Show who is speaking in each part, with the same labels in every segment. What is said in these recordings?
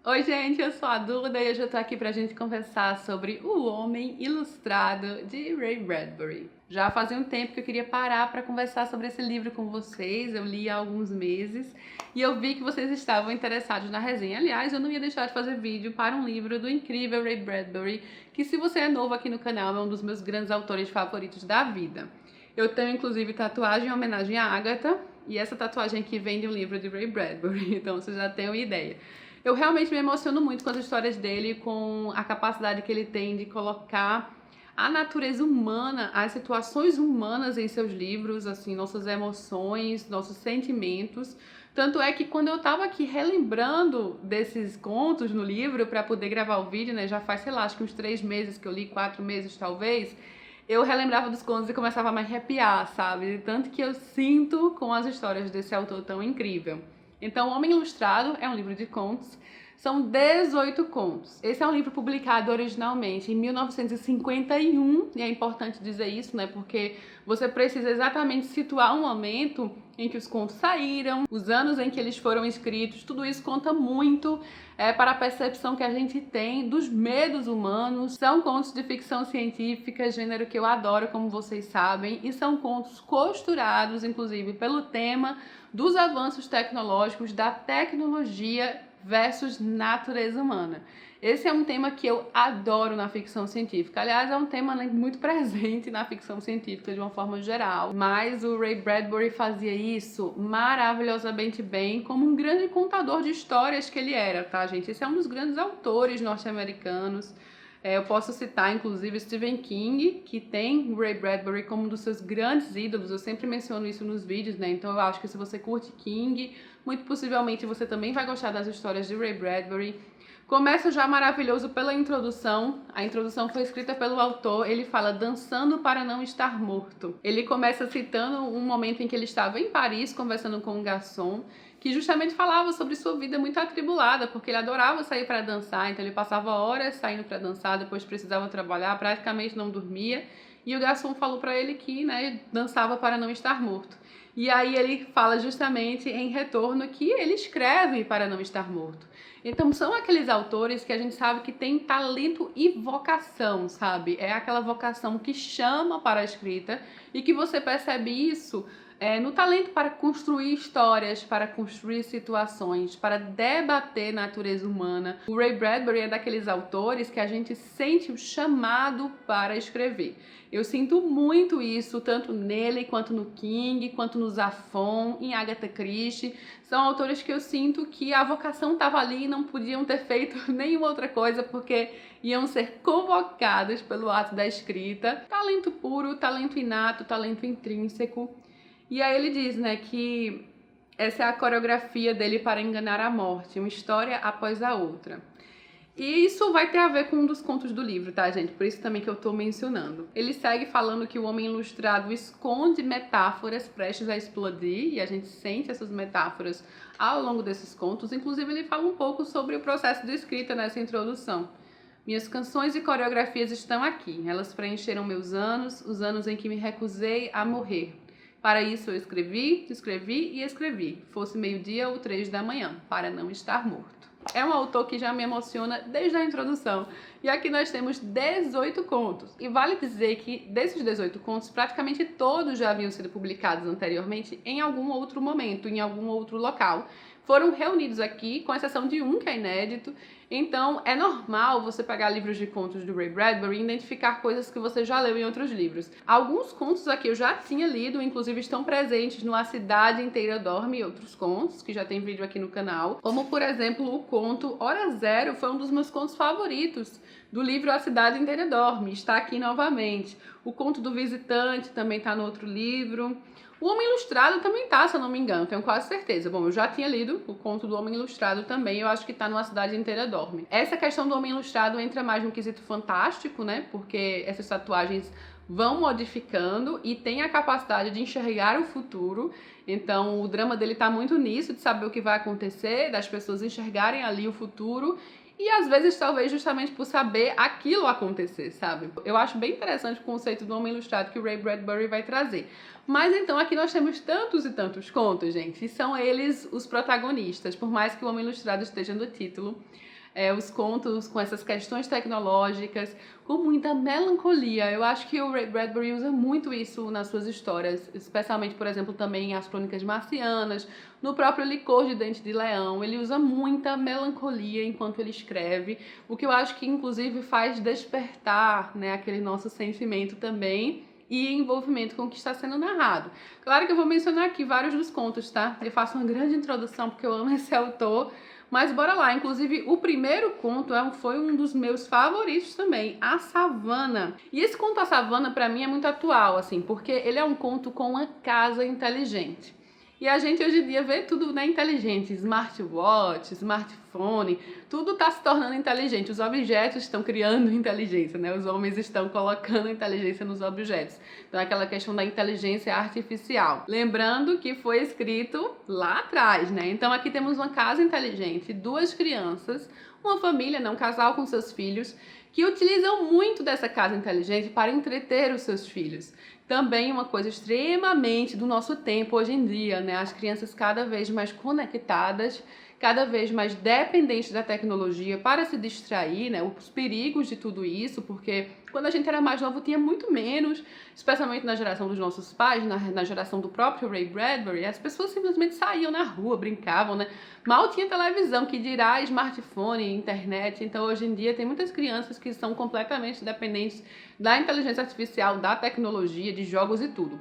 Speaker 1: Oi, gente, eu sou a Duda e hoje eu tô aqui pra gente conversar sobre O Homem Ilustrado de Ray Bradbury. Já fazia um tempo que eu queria parar para conversar sobre esse livro com vocês, eu li há alguns meses e eu vi que vocês estavam interessados na resenha. Aliás, eu não ia deixar de fazer vídeo para um livro do incrível Ray Bradbury, que se você é novo aqui no canal, é um dos meus grandes autores favoritos da vida. Eu tenho inclusive tatuagem em homenagem à Agatha e essa tatuagem aqui vem de um livro de Ray Bradbury, então você já tem uma ideia. Eu realmente me emociono muito com as histórias dele, com a capacidade que ele tem de colocar a natureza humana, as situações humanas em seus livros, assim, nossas emoções, nossos sentimentos. Tanto é que quando eu tava aqui relembrando desses contos no livro para poder gravar o vídeo, né, já faz, sei lá, acho que uns 3 meses que eu li, 4 meses talvez, eu relembrava dos contos e começava a me arrepiar, sabe? Tanto que eu sinto com as histórias desse autor tão incrível. Então, O Homem Ilustrado é um livro de contos, são 18 contos. Esse é um livro publicado originalmente em 1951, e é importante dizer isso, né, porque você precisa exatamente situar um momento em que os contos saíram, os anos em que eles foram escritos, tudo isso conta muito para a percepção que a gente tem dos medos humanos. São contos de ficção científica, gênero que eu adoro, como vocês sabem, e são contos costurados, inclusive, pelo tema dos avanços tecnológicos, da tecnologia versus natureza humana. Esse é um tema que eu adoro na ficção científica. Aliás, é um tema muito presente na ficção científica de uma forma geral. Mas o Ray Bradbury fazia isso maravilhosamente bem, como um grande contador de histórias que ele era, tá, gente? Esse é um dos grandes autores norte-americanos. Eu posso citar, inclusive, Stephen King, que tem o Ray Bradbury como um dos seus grandes ídolos. Eu sempre menciono isso nos vídeos, né? Então eu acho que se você curte King, muito possivelmente você também vai gostar das histórias de Ray Bradbury. Começa já maravilhoso pela introdução. A introdução foi escrita pelo autor. Ele fala dançando para não estar morto. Ele começa citando um momento em que ele estava em Paris conversando com um garçom que justamente falava sobre sua vida muito atribulada, porque ele adorava sair para dançar, então ele passava horas saindo para dançar, depois precisava trabalhar, praticamente não dormia, e o garçom falou para ele que, né, dançava para não estar morto. E aí ele fala justamente em retorno que ele escreve para não estar morto. Então são aqueles autores que a gente sabe que tem talento e vocação, sabe? É aquela vocação que chama para a escrita e que você percebe isso no talento para construir histórias, para construir situações, para debater a natureza humana. O Ray Bradbury é daqueles autores que a gente sente o chamado para escrever. Eu sinto muito isso, tanto nele, quanto no King, quanto no Zafon, em Agatha Christie. São autores que eu sinto que a vocação estava ali e não podiam ter feito nenhuma outra coisa, porque iam ser convocados pelo ato da escrita. Talento puro, talento inato, talento intrínseco. E aí ele diz, né, que essa é a coreografia dele para enganar a morte, uma história após a outra. E isso vai ter a ver com um dos contos do livro, tá, gente? Por isso também que eu tô mencionando. Ele segue falando que o Homem Ilustrado esconde metáforas prestes a explodir, e a gente sente essas metáforas ao longo desses contos. Inclusive, ele fala um pouco sobre o processo de escrita nessa introdução. Minhas canções e coreografias estão aqui. Elas preencheram meus anos, os anos em que me recusei a morrer. Para isso eu escrevi, escrevi e escrevi, fosse meio-dia ou 3 da manhã, para não estar morto. É um autor que já me emociona desde a introdução. E aqui nós temos 18 contos. E vale dizer que desses 18 contos, praticamente todos já haviam sido publicados anteriormente em algum outro momento, em algum outro local. Foram reunidos aqui, com exceção de um que é inédito. Então, é normal você pegar livros de contos do Ray Bradbury e identificar coisas que você já leu em outros livros. Alguns contos aqui eu já tinha lido, inclusive estão presentes no A Cidade Inteira Dorme e outros contos, que já tem vídeo aqui no canal. Como, por exemplo, o conto Hora Zero foi um dos meus contos favoritos do livro A Cidade Inteira Dorme. Está aqui novamente. O conto do Visitante também está no outro livro. O Homem Ilustrado também tá, se eu não me engano, tenho quase certeza. Bom, eu já tinha lido o conto do Homem Ilustrado também, eu acho que tá no A Cidade Inteira Dorme. Essa questão do Homem Ilustrado entra mais no quesito fantástico, né? Porque essas tatuagens vão modificando e tem a capacidade de enxergar o futuro. Então o drama dele tá muito nisso, de saber o que vai acontecer, das pessoas enxergarem ali o futuro. E às vezes, talvez, justamente por saber aquilo acontecer, sabe? Eu acho bem interessante o conceito do Homem Ilustrado que o Ray Bradbury vai trazer. Mas então aqui nós temos tantos e tantos contos, gente, e são eles os protagonistas, por mais que o Homem Ilustrado esteja no título. os contos com essas questões tecnológicas, com muita melancolia. Eu acho que o Ray Bradbury usa muito isso nas suas histórias, especialmente, por exemplo, também em As Crônicas Marcianas, no próprio Licor de Dente de Leão. Ele usa muita melancolia enquanto ele escreve, o que eu acho que inclusive faz despertar, né, aquele nosso sentimento também e envolvimento com o que está sendo narrado. Claro que eu vou mencionar aqui vários dos contos, tá? Eu faço uma grande introdução porque eu amo esse autor, mas bora lá. Inclusive, o primeiro conto foi um dos meus favoritos também, A Savana. E esse conto A Savana, pra mim, é muito atual, assim, porque ele é um conto com uma casa inteligente. E a gente hoje em dia vê tudo, né, inteligente, smartwatch, smartphone, tudo está se tornando inteligente. Os objetos estão criando inteligência, né? Os homens estão colocando inteligência nos objetos. Então é aquela questão da inteligência artificial. Lembrando que foi escrito lá atrás, né? Então aqui temos uma casa inteligente, duas crianças, uma família, né, um casal com seus filhos, que utilizam muito dessa casa inteligente para entreter os seus filhos. Também uma coisa extremamente do nosso tempo hoje em dia, né? As crianças cada vez mais conectadas, cada vez mais dependentes da tecnologia para se distrair, né? Os perigos de tudo isso, porque quando a gente era mais novo tinha muito menos, especialmente na geração dos nossos pais, na geração do próprio Ray Bradbury, as pessoas simplesmente saíam na rua, brincavam, né? Mal tinha televisão, que dirá smartphone, internet. Então hoje em dia tem muitas crianças que são completamente dependentes da inteligência artificial, da tecnologia, de jogos e tudo.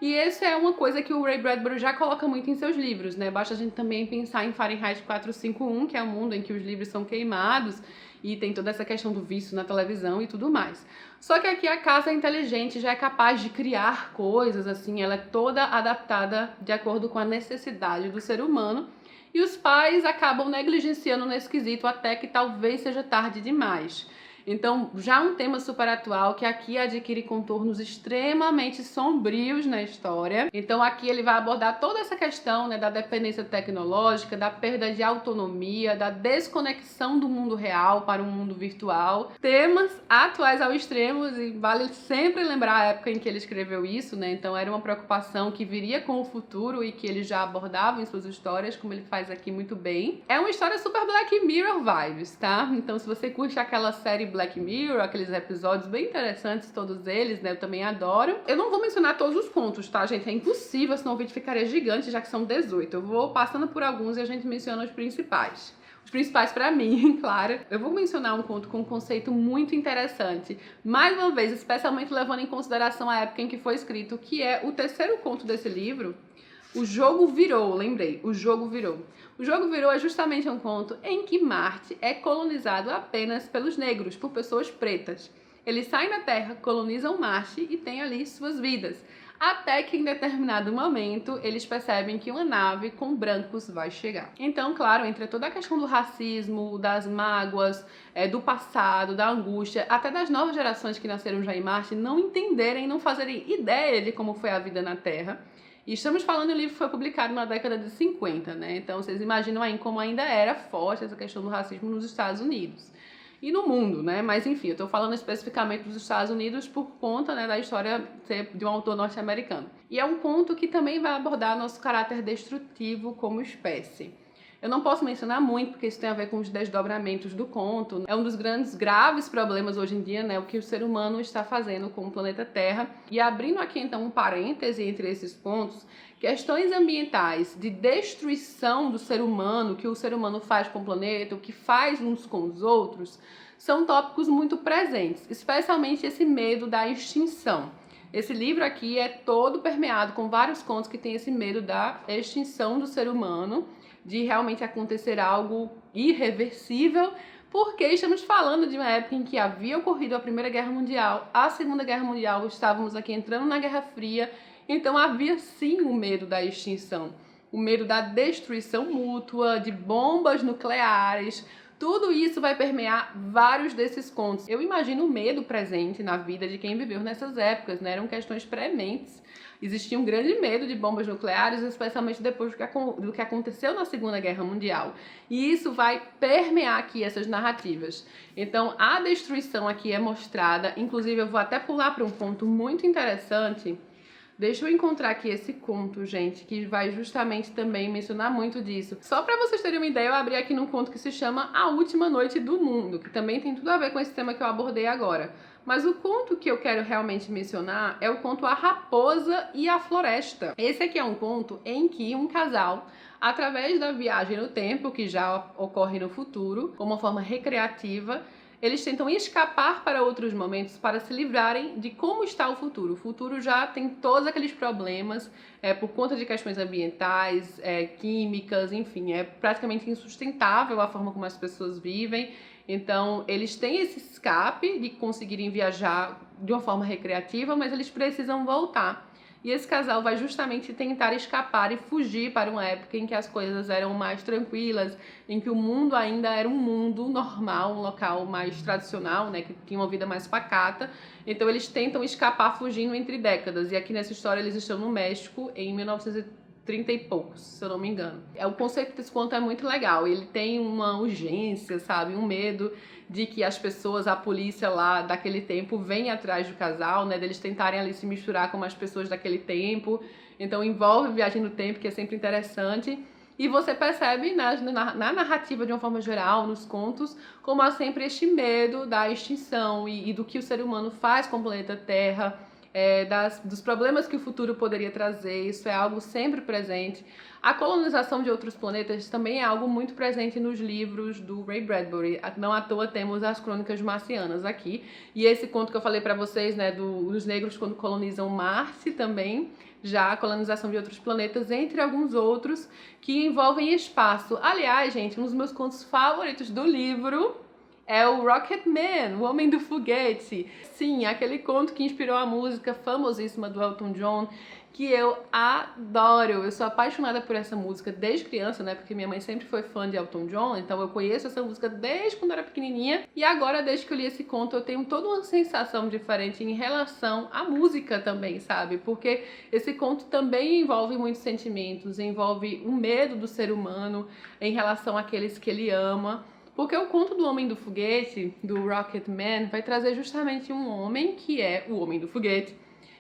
Speaker 1: E essa é uma coisa que o Ray Bradbury já coloca muito em seus livros, né? Basta a gente também pensar em Fahrenheit 451, que é o mundo em que os livros são queimados e tem toda essa questão do vício na televisão e tudo mais. Só que aqui a casa inteligente já é capaz de criar coisas, assim, ela é toda adaptada de acordo com a necessidade do ser humano. E os pais acabam negligenciando nesse quesito até que talvez seja tarde demais. Então, já um tema super atual que aqui adquire contornos extremamente sombrios na história. Então, aqui ele vai abordar toda essa questão, né, da dependência tecnológica, da perda de autonomia, da desconexão do mundo real para um mundo virtual. Temas atuais ao extremo e vale sempre lembrar a época em que ele escreveu isso, né? Então, era uma preocupação que viria com o futuro e que ele já abordava em suas histórias, como ele faz aqui muito bem. É uma história super Black Mirror vibes, tá? Então, se você curte aquela série Black Mirror, aqueles episódios bem interessantes, todos eles, né? Eu também adoro. Eu não vou mencionar todos os contos, tá, gente? É impossível, senão o vídeo ficaria gigante, já que são 18. Eu vou passando por alguns e a gente menciona os principais. Os principais pra mim, claro. Eu vou mencionar um conto com um conceito muito interessante. Mais uma vez, especialmente levando em consideração a época em que foi escrito, que é o terceiro conto desse livro, O Jogo Virou, lembrei, O Jogo Virou. O Jogo Virou é justamente um conto em que Marte é colonizado apenas pelos negros, por pessoas pretas. Eles saem da Terra, colonizam Marte e têm ali suas vidas. Até que em determinado momento eles percebem que uma nave com brancos vai chegar. Então, claro, entra toda a questão do racismo, das mágoas, do passado, da angústia, até das novas gerações que nasceram já em Marte não entenderem, não fazerem ideia de como foi a vida na Terra. E estamos falando, o livro foi publicado na década de 50, né? Então vocês imaginam aí como ainda era forte essa questão do racismo nos Estados Unidos. E no mundo, né? Mas enfim, eu tô falando especificamente dos Estados Unidos por conta, né, da história ser de um autor norte-americano. E é um conto que também vai abordar nosso caráter destrutivo como espécie. Eu não posso mencionar muito, porque isso tem a ver com os desdobramentos do conto. É um dos grandes, graves problemas hoje em dia, né? O que o ser humano está fazendo com o planeta Terra. E abrindo aqui, então, um parêntese entre esses pontos, questões ambientais de destruição do ser humano, que o ser humano faz com o planeta, o que faz uns com os outros, são tópicos muito presentes, especialmente esse medo da extinção. Esse livro aqui é todo permeado com vários contos que tem esse medo da extinção do ser humano, de realmente acontecer algo irreversível, porque estamos falando de uma época em que havia ocorrido a Primeira Guerra Mundial, a Segunda Guerra Mundial, estávamos aqui entrando na Guerra Fria, então havia sim o medo da extinção, o medo da destruição mútua, de bombas nucleares. Tudo isso vai permear vários desses contos. Eu imagino o medo presente na vida de quem viveu nessas épocas, né? Eram questões prementes. Existia um grande medo de bombas nucleares, especialmente depois do que aconteceu na Segunda Guerra Mundial. E isso vai permear aqui essas narrativas. Então, a destruição aqui é mostrada, inclusive eu vou até pular para um ponto muito interessante Deixa eu encontrar aqui esse conto, gente, que vai justamente também mencionar muito disso. Só pra vocês terem uma ideia, eu abri aqui num conto que se chama A Última Noite do Mundo, que também tem tudo a ver com esse tema que eu abordei agora. Mas o conto que eu quero realmente mencionar é o conto A Raposa e a Floresta. Esse aqui é um conto em que um casal, através da viagem no tempo, que já ocorre no futuro, como uma forma recreativa, eles tentam escapar para outros momentos para se livrarem de como está o futuro. O futuro já tem todos aqueles problemas por conta de questões ambientais, químicas, enfim, é praticamente insustentável a forma como as pessoas vivem. Então, eles têm esse escape de conseguirem viajar de uma forma recreativa, mas eles precisam voltar. E esse casal vai justamente tentar escapar e fugir para uma época em que as coisas eram mais tranquilas, em que o mundo ainda era um mundo normal, um local mais tradicional, né, que tinha uma vida mais pacata. Então eles tentam escapar fugindo entre décadas. E aqui nessa história eles estão no México em 1930 e poucos, se eu não me engano. O conceito desse conto é muito legal. Ele tem uma urgência, sabe, um medo de que as pessoas, a polícia lá daquele tempo venha atrás do casal, né, deles tentarem ali se misturar com as pessoas daquele tempo. Então envolve viagem no tempo, que é sempre interessante. E você percebe na narrativa de uma forma geral, nos contos, como há sempre este medo da extinção e do que o ser humano faz com o planeta Terra, dos problemas que o futuro poderia trazer. Isso é algo sempre presente. A colonização de outros planetas também é algo muito presente nos livros do Ray Bradbury. Não à toa temos as Crônicas Marcianas aqui. E esse conto que eu falei para vocês, né, dos negros quando colonizam Marte também, já a colonização de outros planetas, entre alguns outros que envolvem espaço. Aliás, gente, um dos meus contos favoritos do livro é o Rocket Man, o Homem do Foguete. Sim, aquele conto que inspirou a música famosíssima do Elton John, que eu adoro. Eu sou apaixonada por essa música desde criança, né? Porque minha mãe sempre foi fã de Elton John, então eu conheço essa música desde quando eu era pequenininha. E agora, desde que eu li esse conto, eu tenho toda uma sensação diferente em relação à música também, sabe? Porque esse conto também envolve muitos sentimentos, envolve o medo do ser humano em relação àqueles que ele ama. Porque o conto do Homem do Foguete, do Rocket Man, vai trazer justamente um homem que é o Homem do Foguete,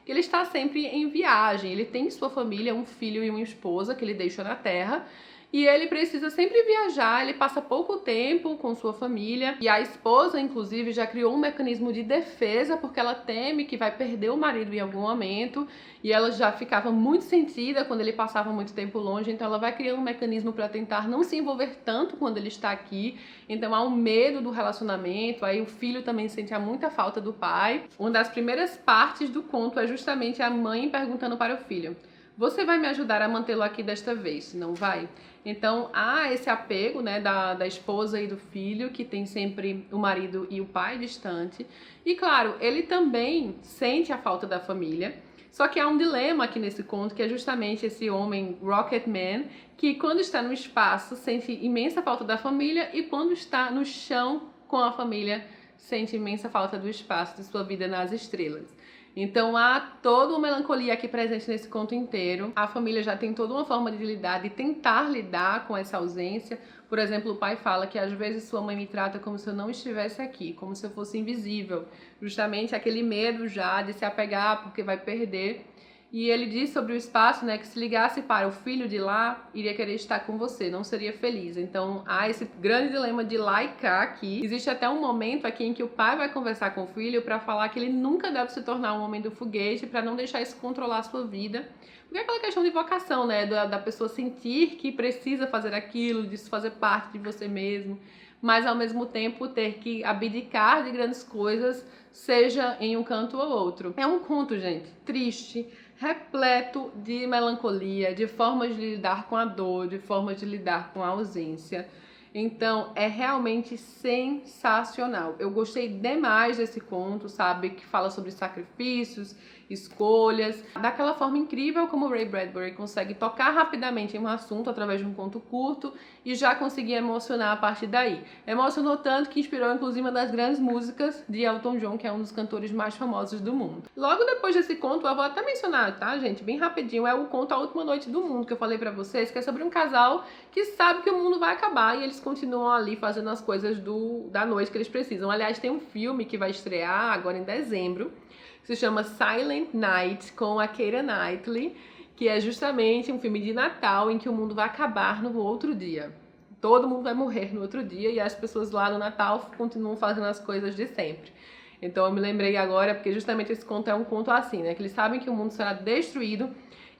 Speaker 1: que ele está sempre em viagem. Ele tem sua família, um filho e uma esposa que ele deixa na Terra, e ele precisa sempre viajar. Ele passa pouco tempo com sua família, e a esposa, inclusive, já criou um mecanismo de defesa, porque ela teme que vai perder o marido em algum momento, e ela já ficava muito sentida quando ele passava muito tempo longe, então ela vai criando um mecanismo para tentar não se envolver tanto quando ele está aqui. Então há um medo do relacionamento, aí o filho também sente muita falta do pai. Uma das primeiras partes do conto é justamente a mãe perguntando para o filho: você vai me ajudar a mantê-lo aqui desta vez, não vai? Então há esse apego, né, da esposa e do filho, que tem sempre o marido e o pai distante. E claro, ele também sente a falta da família. Só que há um dilema aqui nesse conto, que é justamente esse homem Rocket Man, que quando está no espaço sente imensa falta da família, e quando está no chão com a família sente imensa falta do espaço de sua vida nas estrelas. Então há toda uma melancolia aqui presente nesse conto inteiro. A família já tem toda uma forma de lidar, de tentar lidar com essa ausência. Por exemplo, o pai fala que às vezes sua mãe me trata como se eu não estivesse aqui, como se eu fosse invisível. Justamente aquele medo já de se apegar porque vai perder. E ele diz sobre o espaço, né, que se ligasse para o filho de lá, iria querer estar com você, não seria feliz. Então há esse grande dilema de lá e cá aqui. Existe até um momento aqui em que o pai vai conversar com o filho para falar que ele nunca deve se tornar um homem do foguete, para não deixar isso controlar a sua vida. Porque é aquela questão de vocação, né, da pessoa sentir que precisa fazer aquilo, disso fazer parte de você mesmo, mas ao mesmo tempo ter que abdicar de grandes coisas, seja em um canto ou outro. É um conto, gente, triste, repleto de melancolia, de formas de lidar com a dor, de formas de lidar com a ausência. Então é realmente sensacional. Eu gostei demais desse conto, sabe? Que fala sobre sacrifícios, escolhas, daquela forma incrível como o Ray Bradbury consegue tocar rapidamente em um assunto através de um conto curto e já conseguir emocionar a partir daí. Emocionou tanto que inspirou inclusive uma das grandes músicas de Elton John, que é um dos cantores mais famosos do mundo. Logo depois desse conto, eu vou até mencionar, tá, gente? Bem rapidinho, é o conto A Última Noite do Mundo, que eu falei pra vocês, que é sobre um casal que sabe que o mundo vai acabar e eles continuam ali fazendo as coisas da noite que eles precisam. Aliás, tem um filme que vai estrear agora em dezembro, se chama Silent Night, com a Keira Knightley, que é justamente um filme de Natal em que o mundo vai acabar no outro dia. Todo mundo vai morrer no outro dia e as pessoas lá no Natal continuam fazendo as coisas de sempre. Então eu me lembrei agora, porque justamente esse conto é um conto assim, né? Que eles sabem que o mundo será destruído.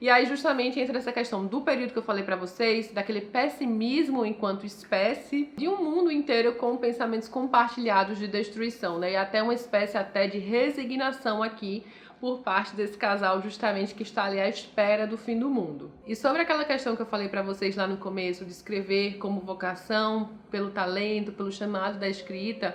Speaker 1: E aí justamente entra essa questão do período que eu falei pra vocês, daquele pessimismo enquanto espécie, de um mundo inteiro com pensamentos compartilhados de destruição, né? E até uma espécie até de resignação aqui por parte desse casal justamente que está ali à espera do fim do mundo. E sobre aquela questão que eu falei pra vocês lá no começo, de escrever como vocação, pelo talento, pelo chamado da escrita,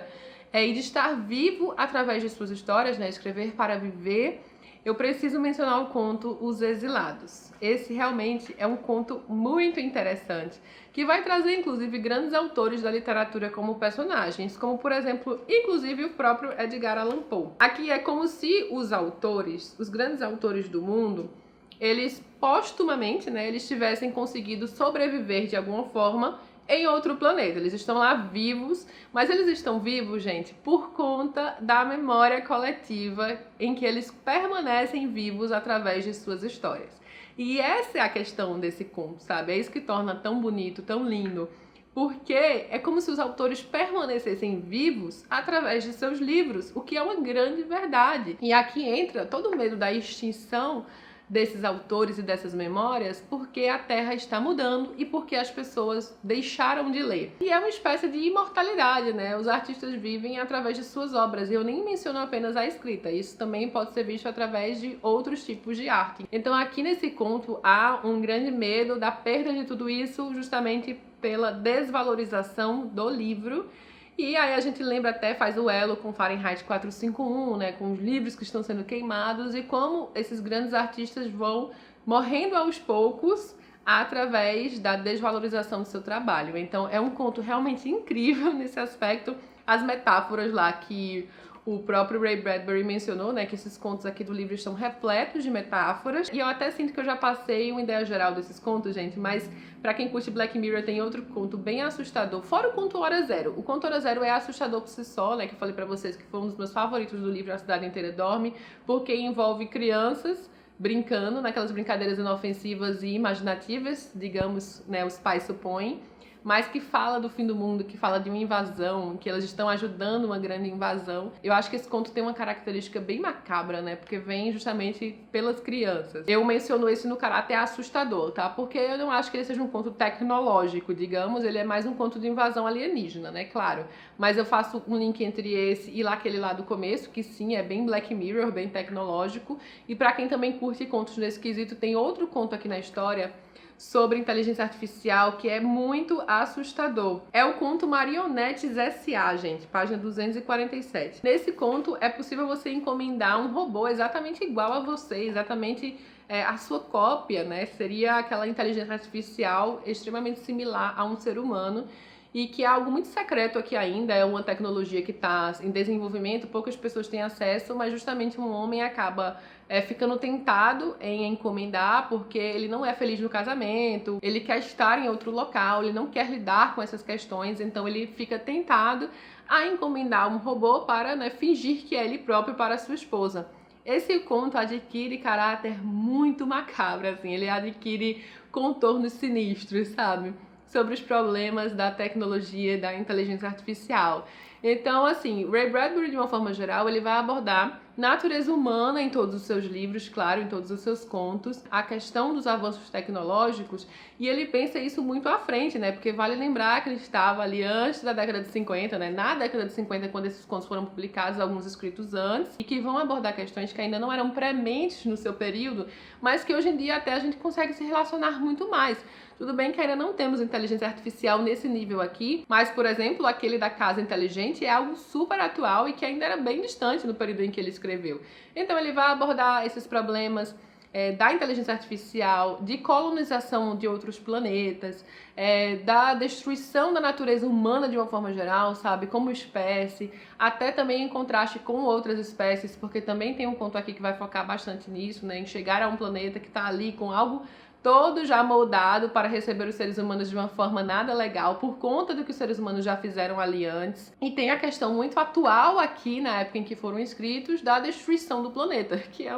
Speaker 1: e de estar vivo através de suas histórias, né? Escrever para viver, eu preciso mencionar o conto Os Exilados. Esse realmente é um conto muito interessante, que vai trazer inclusive grandes autores da literatura como personagens, como por exemplo, inclusive o próprio Edgar Allan Poe. Aqui é como se os autores, os grandes autores do mundo, eles postumamente, né, eles tivessem conseguido sobreviver de alguma forma em outro planeta. Eles estão lá vivos, mas eles estão vivos, gente, por conta da memória coletiva em que eles permanecem vivos através de suas histórias. E essa é a questão desse conto, sabe? É isso que torna tão bonito, tão lindo, porque é como se os autores permanecessem vivos através de seus livros, o que é uma grande verdade. E aqui entra todo o medo da extinção desses autores e dessas memórias, porque a Terra está mudando e porque as pessoas deixaram de ler. E é uma espécie de imortalidade, né? Os artistas vivem através de suas obras, e eu nem menciono apenas a escrita, isso também pode ser visto através de outros tipos de arte. Então aqui nesse conto há um grande medo da perda de tudo isso, justamente pela desvalorização do livro. E aí a gente lembra até, faz o elo com Fahrenheit 451, né, com os livros que estão sendo queimados e como esses grandes artistas vão morrendo aos poucos através da desvalorização do seu trabalho. Então é um conto realmente incrível nesse aspecto. As metáforas lá que o próprio Ray Bradbury mencionou, né, que esses contos aqui do livro estão repletos de metáforas. E eu até sinto que eu já passei uma ideia geral desses contos, gente, mas pra quem curte Black Mirror tem outro conto bem assustador, fora o conto Hora Zero. O conto Hora Zero é assustador por si só, né, que eu falei pra vocês que foi um dos meus favoritos do livro A Cidade Inteira Dorme, porque envolve crianças brincando naquelas brincadeiras inofensivas e imaginativas, digamos, né, os pais supõem, mas que fala do fim do mundo, que fala de uma invasão, que elas estão ajudando uma grande invasão. Eu acho que esse conto tem uma característica bem macabra, né? Porque vem justamente pelas crianças. Eu menciono esse no caráter assustador, tá? Porque eu não acho que ele seja um conto tecnológico, digamos. Ele é mais um conto de invasão alienígena, né? Claro. Mas eu faço um link entre esse e lá aquele lá do começo, que sim, é bem Black Mirror, bem tecnológico. E pra quem também curte contos nesse quesito, tem outro conto aqui na história sobre inteligência artificial que é muito assustador. É o conto Marionetes S.A., gente, página 247. Nesse conto é possível você encomendar um robô exatamente igual a você, exatamente a sua cópia, né? Seria aquela inteligência artificial extremamente similar a um ser humano, e que é algo muito secreto aqui ainda, é uma tecnologia que está em desenvolvimento, poucas pessoas têm acesso, mas justamente um homem acaba ficando tentado em encomendar porque ele não é feliz no casamento, ele quer estar em outro local, ele não quer lidar com essas questões, então ele fica tentado a encomendar um robô para, né, fingir que é ele próprio para sua esposa. Esse conto adquire caráter muito macabro, assim, ele adquire contornos sinistros, sabe? Sobre os problemas da tecnologia e da inteligência artificial. Então, assim, Ray Bradbury, de uma forma geral, ele vai abordar natureza humana em todos os seus livros, claro, em todos os seus contos, a questão dos avanços tecnológicos, e ele pensa isso muito à frente, né? Porque vale lembrar que ele estava ali antes da década de 50, né? Na década de 50, quando esses contos foram publicados, alguns escritos antes, e que vão abordar questões que ainda não eram prementes no seu período, mas que hoje em dia até a gente consegue se relacionar muito mais. Tudo bem que ainda não temos inteligência artificial nesse nível aqui, mas, por exemplo, aquele da casa inteligente é algo super atual e que ainda era bem distante no período em que ele escreveu. Então ele vai abordar esses problemas da inteligência artificial, de colonização de outros planetas, da destruição da natureza humana de uma forma geral, sabe, como espécie, até também em contraste com outras espécies, porque também tem um conto aqui que vai focar bastante nisso, né, em chegar a um planeta que está ali com algo todo já moldado para receber os seres humanos de uma forma nada legal, por conta do que os seres humanos já fizeram ali antes. E tem a questão muito atual aqui, na época em que foram escritos, da destruição do planeta, que é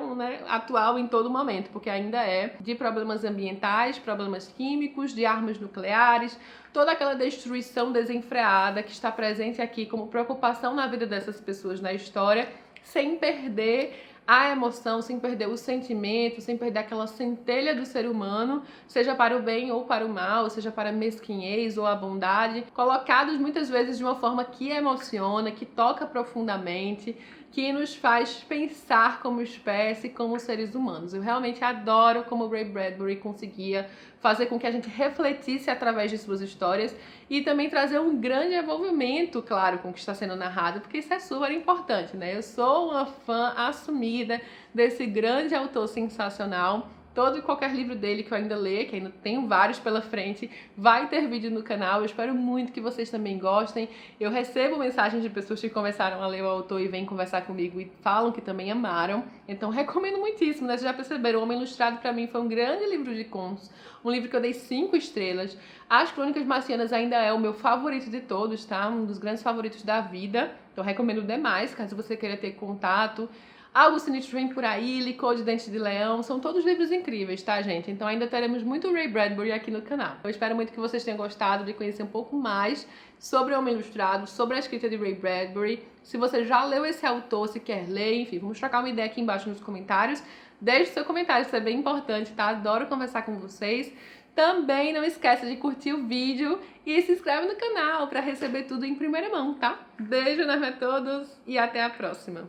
Speaker 1: atual em todo momento, porque ainda é de problemas ambientais, problemas químicos, de armas nucleares, toda aquela destruição desenfreada que está presente aqui como preocupação na vida dessas pessoas na história, sem perder a emoção, sem perder o sentimento, sem perder aquela centelha do ser humano, seja para o bem ou para o mal, seja para a mesquinhez ou a bondade, colocados muitas vezes de uma forma que emociona, que toca profundamente, que nos faz pensar como espécie, como seres humanos. Eu realmente adoro como o Ray Bradbury conseguia fazer com que a gente refletisse através de suas histórias e também trazer um grande envolvimento, claro, com o que está sendo narrado, porque isso é super importante, né? Eu sou uma fã assumida desse grande autor sensacional. Todo e qualquer livro dele que eu ainda ler, que ainda tenho vários pela frente, vai ter vídeo no canal. Eu espero muito que vocês também gostem. Eu recebo mensagens de pessoas que começaram a ler o autor e vêm conversar comigo e falam que também amaram. Então recomendo muitíssimo, né? Vocês já perceberam, O Homem Ilustrado pra mim foi um grande livro de contos, um livro que eu dei 5 estrelas. As Crônicas Marcianas ainda é o meu favorito de todos, tá? Um dos grandes favoritos da vida. Então recomendo demais, caso você queira ter contato. Algo Sinistro Vem Por Aí, Licor de Dente de Leão, são todos livros incríveis, tá, gente? Então ainda teremos muito Ray Bradbury aqui no canal. Eu espero muito que vocês tenham gostado de conhecer um pouco mais sobre o Homem Ilustrado, sobre a escrita de Ray Bradbury. Se você já leu esse autor, se quer ler, enfim, vamos trocar uma ideia aqui embaixo nos comentários. Deixe seu comentário, isso é bem importante, tá? Adoro conversar com vocês. Também não esqueça de curtir o vídeo e se inscreve no canal para receber tudo em primeira mão, tá? Beijo enorme a todos e até a próxima!